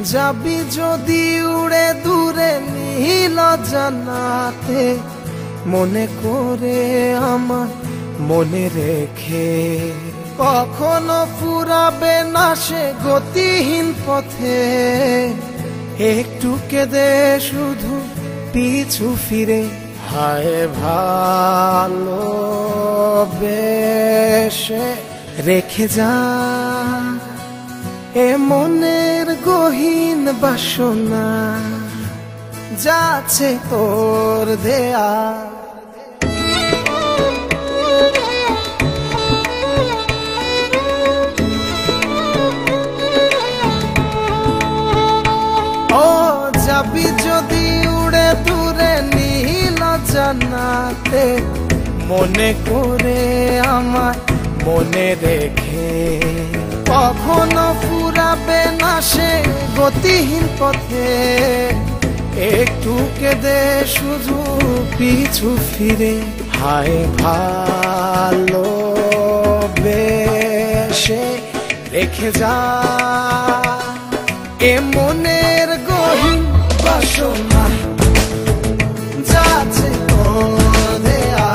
যাবি যদি উড়ে দূরে নীল জানাতে, মনে করে আমার মনে রেখে কখনো ফুরাবে না সে গতিহীন পথে। একটু কেঁদে শুধু পিছু ফিরে হায় ভালোবেসে রেখে যা এ মনের গহীন বাসনা, যাচ্ছে তোর দেয়া। ও যাবি যদি উড়ে দূরে নীল জানাতে, মনে করে আমার মনে রেখে কখনো ফুরাবে না সে গতিহীন পথে। একটু কেঁদে শুধু পিছু ফিরে হায় ভালোবেসে রেখে যা এ মনের গহীন বাসনা, যাচ্ছে তোর দেয়া।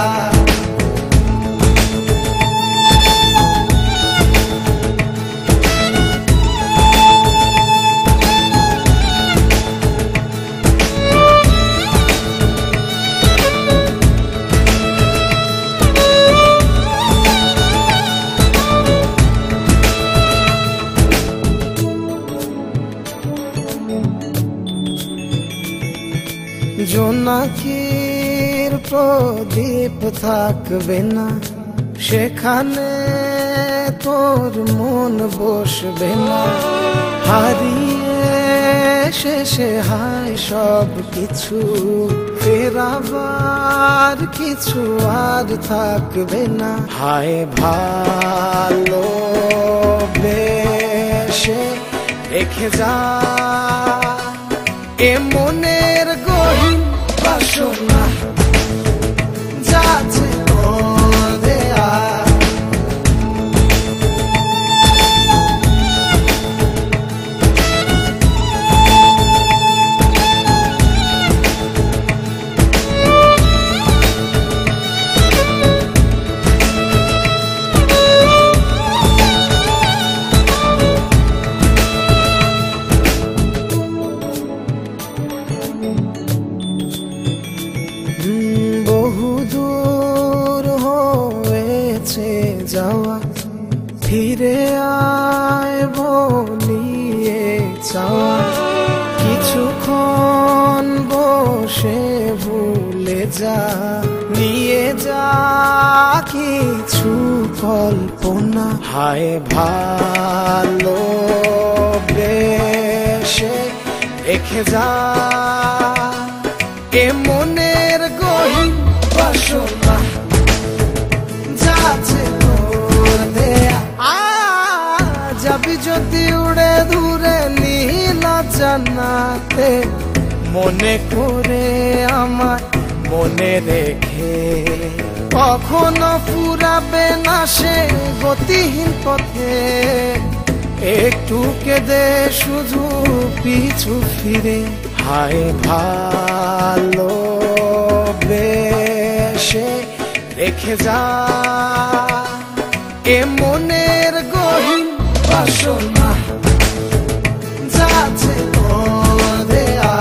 জোনাকির প্রদীপ থাকবে না সেখানে, তোর মন বসবে না। হারিয়ে শেষে হায় সব কিছু, ফেরাবার কিছু আর থাকবে না। হায় ভালোবেসে রেখে যা এ মনের গহীন বাসনা, যাচ্ছে তোর দেয়া। বহুদূর হয়েছে যাওয়া, ফিরে আয় বলিয়ে চাওয়া। কিছুক্ষণ বসে ভুলে যা, নিয়ে যা কিছু কল্পনা। হায় ভালোবেসে রেখে যা এ মনের গহীন বাসনা, যাচ্ছে তোর দেয়া। যাবি যদি উড়ে দূরে নীল জানাতে, মনে করে আমার মনে রেখে কখনো ফুরাবে না সে গতিহীন পথে। একটু কেঁদে শুধু পিছু ফিরে হায় ভালোবেসে রেখে যা এ মনের গহীন বাসনা, যাচ্ছে তোর দেয়া।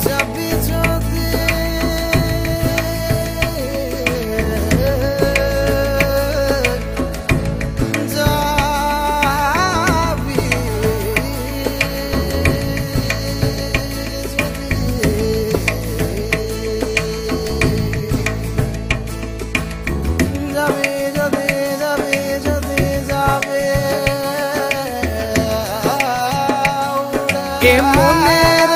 যাবি যদি এ মনের